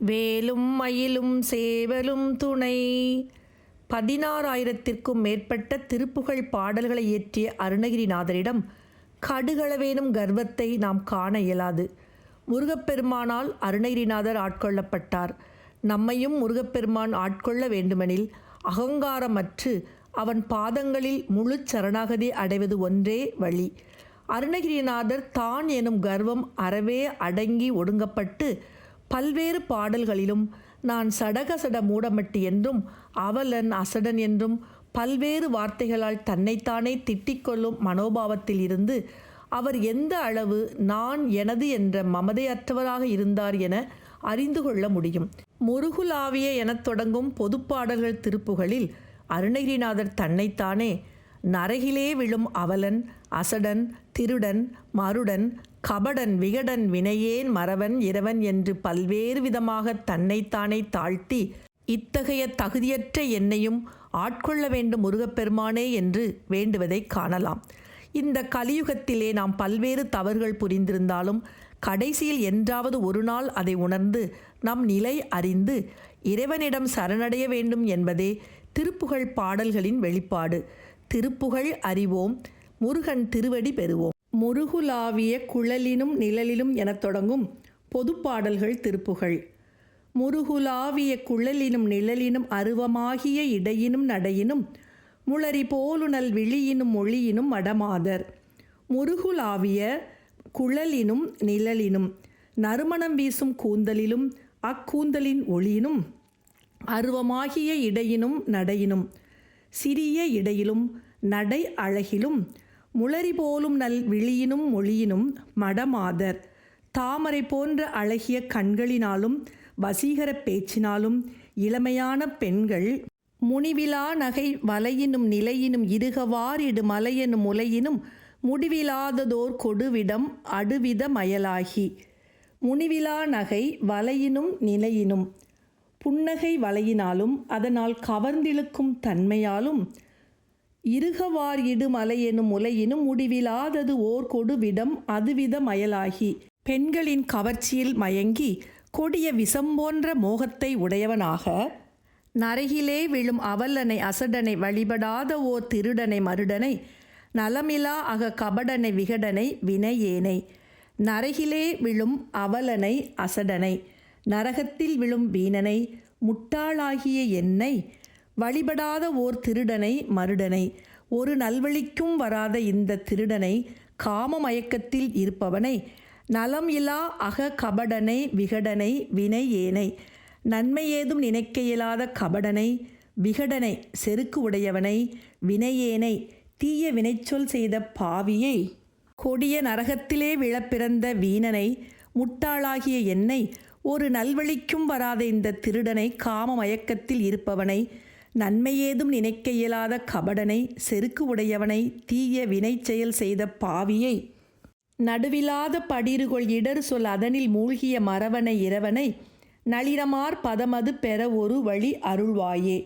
வேலும் மயிலும் சேவலும் துணை. 16,000க்கும் மேற்பட்ட திருப்புகழ் பாடல்களை இயற்றிய அருணகிரிநாதரிடம் கடுகளவேனும் கர்வத்தை நாம் காண இயலாது. முருகப்பெருமானால் அருணகிரிநாதர் ஆட்கொள்ளப்பட்டார். நம்மையும் முருகப்பெருமான் ஆட்கொள்ள வேண்டுமெனில் அகங்காரமற்று அவன் பாதங்களில் முழு சரணாகதி அடைவது ஒன்றே வழி. அருணகிரிநாதர் தான் எனும் கர்வம் அறவே அடங்கி ஒடுங்கப்பட்டு பல்வேறு பாடல்களிலும் நான் சடகசட மூடமட்டி என்றும் அவலன் அசடன் என்றும் பல்வேறு வார்த்தைகளால் தன்னைத்தானே திட்டிக்கொள்ளும் மனோபாவத்தில் இருந்து அவர் எந்த அளவு நான் எனது என்ற மமதையற்றவராக இருந்தார் என அறிந்து கொள்ள முடியும். முருகுலாவிய எனத் தொடங்கும் பொதுப்பாடல்கள் திருப்புகளில் அருணகிரிநாதர் தன்னைத்தானே நரகிலே விழும் அவலன் அசடன் திருடன் மருடன் கபடன் விகடன் வினையேன் மறவன் இரவன் என்று பல்வேறு விதமாக தன்னைத்தானே தாழ்த்தி இத்தகைய தகுதியற்ற என்னையும் ஆட்கொள்ள வேண்டும் முருகப்பெருமானே என்று வேண்டுவதை காணலாம். இந்த கலியுகத்திலே நாம் பல்வேறு தவறுகள் புரிந்திருந்தாலும் கடைசியில் என்றாவது ஒரு நாள் அதை உணர்ந்து நம் நிலை அறிந்து இறைவனிடம் சரணடைய வேண்டும் என்பதே திருப்புகழ் பாடல்களின் வெளிப்பாடு. திருப்புகழ் அறிவோம், முருகன் திருவடி பெறுவோம். முருகுலாவிய குழலினும் நிழலிலும் எனத் தொடங்கும் பொதுப்பாடல்கள் திருப்புகழ். முருகுலாவிய குழலினும் நிழலினும் அருவமாகிய இடையினும் நடையினும் முளரி போலுணல் விழியினும் மொழியினும் மடமாதர். முருகுலாவிய குழலினும் நிழலினும் நறுமணம் வீசும் கூந்தலிலும் அக்கூந்தலின் ஒளியினும் அருவமாகிய இடையினும் நடையினும் சிறிய இடையிலும் நடை அழகிலும் முளரி போலும் நல் விழியினும் மொழியினும் மடமாதர். தாமரை போன்ற அழகிய கண்களினாலும் வசீகர பேச்சினாலும் இளமையான பெண்கள் முனிவிலா நகை வலையினும் நிலையினும் இருகவாரிடு மலையெனும் முலையினும் முடிவிலாததோர் கொடுவிடம் அடுவித மயலாகி. முனிவிலா நகை வலையினும் நிலையினும் புன்னகை வலையினாலும் அதனால் கவர்ந்திழுக்கும் தன்மையாலும் இருகவார் இடுமலை எனும் முலையினும் முடிவிலாதது ஓர் கொடுவிடம் அதுவித மயலாகி பெண்களின் கவர்ச்சியில் மயங்கி கொடிய விஷம் போன்ற மோகத்தை உடையவனாக நரகிலே விழும் அவலனை அசடனை வழிபடாத ஓர் திருடனை மருடனை நலமிலா அக கபடனை விகடனை வினையேனை. நரகிலே விழும் அவலனை அசடனை நரகத்தில் விழும் வீணனை முட்டாளாகிய என்னை வழிபடாத ஓர் திருடனை மருடனை ஒரு நல்வழிக்கும் வராத இந்த திருடனை காம மயக்கத்தில் இருப்பவனை நலம் இலா அக கபடனை விகடனை வினை ஏனை நன்மை ஏதும் நினைக்க இயலாத கபடனை விகடனை செருக்கு உடையவனை வினையேனை தீய வினைச்சொல் செய்த பாவியை கொடிய நரகத்திலே விழப்பிறந்த வீணனை முட்டாளாகிய என்னை ஒரு நல்வழிக்கும் வராத இந்த திருடனை காம மயக்கத்தில் இருப்பவனை நன்மையேதும் நினைக்க இயலாத கபடனை செருக்கு உடையவனை தீய வினை செயல் செய்த பாவியை நடுவிலாத படிறுகொள் இடர் சொல் அதனில் மூழ்கிய மறவனை இரவனை நளினமார் பதமது பெற ஒரு வழி அருள்வாயே.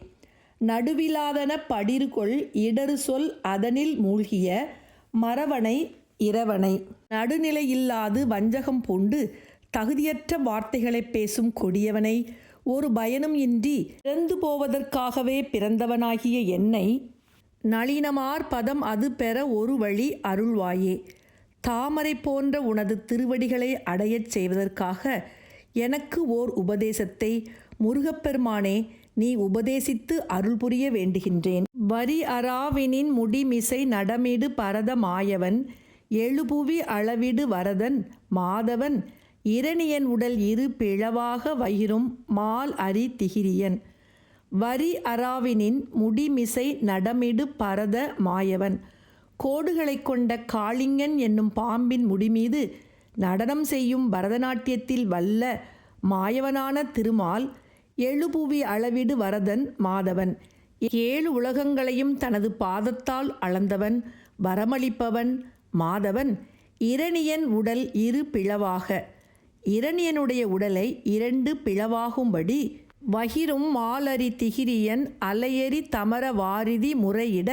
நடுவிலாதன படிறுகொள் இடரு சொல் அதனில் மூழ்கிய மறவனை இரவனை நடுநிலையில்லாது வஞ்சகம் பூண்டு தகுதியற்ற வார்த்தைகளை பேசும் கொடியவனை ஒரு பயனும் இன்றி இறந்து போவதற்காகவே பிறந்தவனாகிய என்னை நளினமார் பதம் அது பெற ஒரு வழி அருள்வாயே. தாமரை போன்ற உனது திருவடிகளை அடையச் செய்வதற்காக எனக்கு ஓர் உபதேசத்தை முருகப்பெருமானே நீ உபதேசித்து அருள் புரிய வேண்டுகின்றேன். வரி அராவினின் முடிமிசை நடமிடு பரத மாயவன் எழுபுவி அளவிடு வரதன் மாதவன் இரணியன் உடல் இரு பிளவாக வயிறும் மால் அரி திகிரியன். வரி அராவினின் முடிமிசை நடமிடு பரத மாயவன் கோடுகளை கொண்ட காளிங்கன் என்னும் பாம்பின் முடிமீது நடனம் செய்யும் பரதநாட்டியத்தில் வல்ல மாயவனான திருமால் எழுபுவி அளவிடு வரதன் மாதவன் 7 உலகங்களையும் தனது பாதத்தால் அளந்தவன் வரமளிப்பவன் மாதவன் இரணியன் உடல் இரு பிளவாக இரணியனுடைய உடலை 2 பிளவாகும்படி வகிரும் மாலரி திகிரியன் அலையரி தமர வாரிதி முறையிட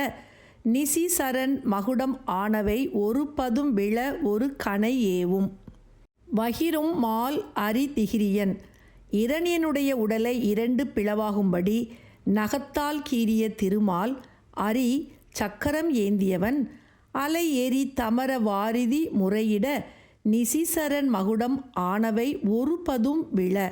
நிசிசரன் மகுடம் ஆனவை ஒரு பதும் விழ ஒரு கணை ஏவும். வகிரும் மால் அரி திகிரியன் இரணியனுடைய உடலை 2 பிளவாகும்படி நகத்தால் கீறிய திருமால் அரி சக்கரம் ஏந்தியவன் அலை ஏறி தமர வாரிதி முறையிட நிசிசரன் மகுடம் ஆனவை ஒரு பதும் விழ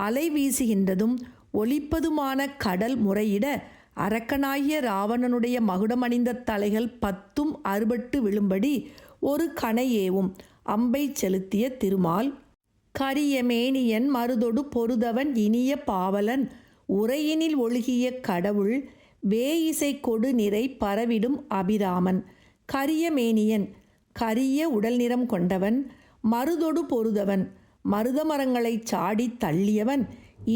அலை வீசுகின்றதும் ஒலிப்பதுமான கடல் முறையிட அரக்கனாகிய ராவணனுடைய மகுடமணிந்த தலைகள் 10 அறுபட்டு விழும்படி ஒரு கணை ஏவும் அம்பை செலுத்திய திருமால் கரிய மேனியன் மருதொடு பொருதவன் இனிய பாவலன் உரையினில் ஒழுகிய கடவுள் வேயிசை கொடு நிறை பரவிடும் அபிராமன் கரிய மேனியன் கரிய உடல் நிறம் கொண்டவன் மருதொடு பொருதவன் மருத மரங்களை சாடி தள்ளியவன்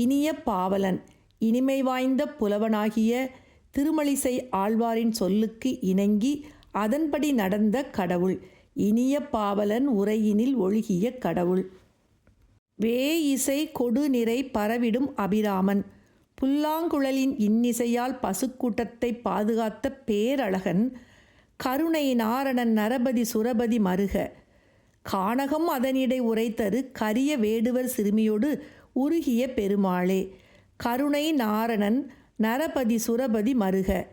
இனிய பாவலன் இனிமை வாய்ந்த புலவனாகிய திருமழிசை ஆழ்வாரின் சொல்லுக்கு இணங்கி அதன்படி நடந்த கடவுள் இனிய பாவலன் உரையினில் ஒழுகிய கடவுள் வேயிசை கொடு நிறை பரவிடும் அபிராமன் புல்லாங்குழலின் இன்னிசையால் பசுக்கூட்டத்தை பாதுகாத்த பேரழகன் கருணை நாரணன் நரபதி சுரபதி மருக கானகம் அதனிடை உரைத்தரு கரிய வேடுவர் சிறுமியோடு உருகிய பெருமாளே கருணை நாரணன் நரபதி சுரபதி மருக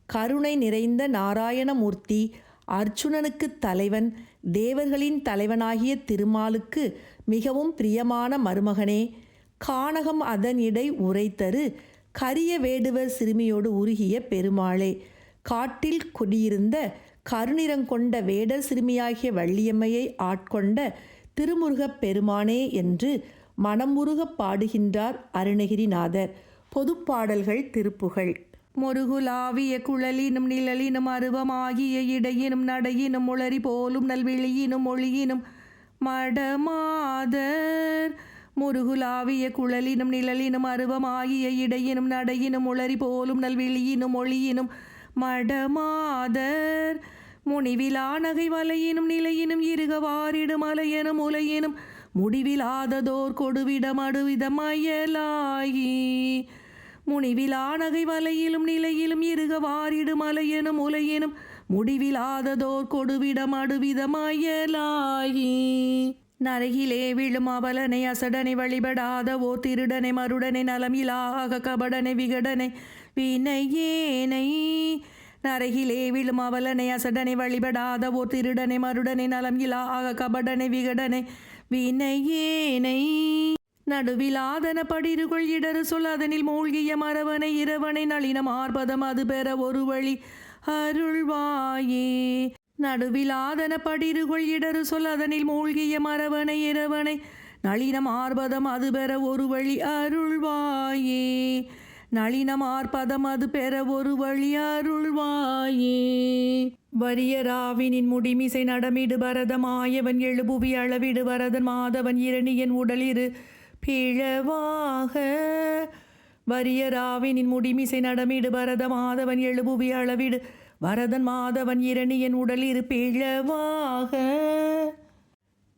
கருணை நிறைந்த நாராயணமூர்த்தி அர்ச்சுனனுக்கு தலைவன் தேவர்களின் தலைவனாகிய திருமாலுக்கு மிகவும் பிரியமான மருமகனே கானகம் அதனிடை உரைத்தரு கரிய வேடுவர் சிறுமியோடு உருகிய பெருமாளே காட்டில் குடியிருந்த கருநிறங்கொண்ட வேடர் சிறுமியாகிய வள்ளியம்மையை ஆட்கொண்ட திருமுருகப் பெருமானே என்று மனமுருகப் பாடுகின்றார் அருணகிரிநாதர். பொதுப்பாடல்கள் திருப்புகழ். முருகுலாவிய குழலினும் நிழலினும் அருவமாகிய இடையினும் நடையினும் உளறி போலும் நல்விழியினும் ஒளியினும் மடமாதர் முருகுலாவிய குழலினும் நிழலினும் அருவமாகிய இடையினும் நடையினும் உளறி போலும் நல்விழியினும் ஒளியினும் மடமாதர் முனிவிலா நகை வலையினும் நிலையினும் இருகவாரிடும் அலையனும் உலையினும் முடிவிலாததோர் கொடுவிடம் அடுவிதம் அயலாகி முனிவிலா நகை வலையிலும் நிலையிலும் இருகவாரிடும் அலையனும் உலையினும் முடிவிலாததோர் கொடுவிடம் அடுவிதம் அயலாகி நரகிலே விழும் அவலனை அசடனை வழிபடாத ஓ திருடனை மருடனை நலமிலாக கபடனை விகடனை வினையேனை நரகிலே விழும் அவலனை அசடனை வழிபடாத ஓ திருடனை மருடனை நலமிலாக கபடனை விகடனை வினையேனை நடுவிலாதன படிருகொள் இடரு சொல் அதனில் மூழ்கிய மரவனை இரவனை நளினம் ஆர்பதம் அது பெற ஒரு வழி அருள்வாயே நடுவிலாதன படிருகொள் இடரு சொல் அதனில் மூழ்கிய மரவனை இரவனை நளினம் ஆர்பதம் அது பெற ஒரு வழி அருள்வாயே நளினம் ஆர்பதம் அது பெற ஒரு வழி அருள்வாயே வரியராவினின் முடிமிசை நடமிடு பரதமாயவன் எழுபுவி அளவிடு வரதன் மாதவன் இரணியன் உடலிரு பிழவாக வரியராவினின் முடிமிசை நடமிடு பரத மாதவன் எழுபுவி அளவிடு வரதன் மாதவன் இரணியன் உடலிரு பிழவாக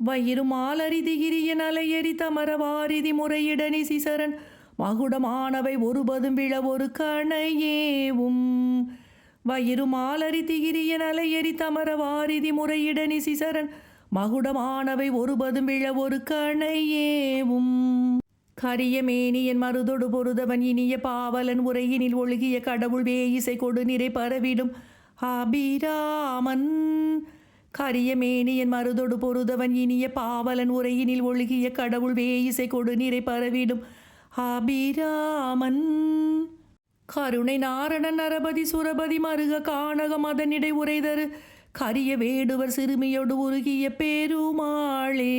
வயிறுமாலரி திகிரியன் அலையரி தமர வாரிதி முறையிடனி சிசரன் மகுடமானவை ஒருபதும் விழ ஒரு கணையேவும் வயிறுமாலரி திகிரியன் அலையரி தமர வாரிதி முறையிடனி சிசரன் மகுடமானவை ஒருபதும் விழ ஒரு கணையேவும் கரிய மேனியன் மருதொடு பொருதவன் இனிய பாவலன் உரையினில் ஒழுகிய கடவுள் வேயிசை கொடு நிறை பரவிடும் அபிராமன் கரிய மேனியன் மருதொடு பொருதவன் இனிய பாவலன் உரையினில் ஒழுகிய கடவுள் வேயிசை கொடு நிறை பரவிடும் அபிராமன் கருணை நாரணன் நரபதி சுரபதி மருக கானகம் அதனிடை உரைதரு கரிய வேடுவர் சிறுமியோடு உருகிய பெருமாளே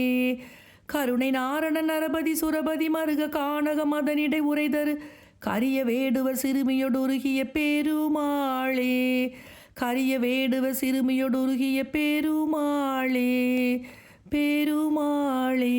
கருணை நாரணன் நரபதி சுரபதி மருக கானகம் அதனிடை உரைதரு கரிய வேடுவர் சிறுமியோடு உருகிய பெருமாளே கரிய வேடுவர் சிறுமியோடு உருகிய பெருமாளே பெருமாளே.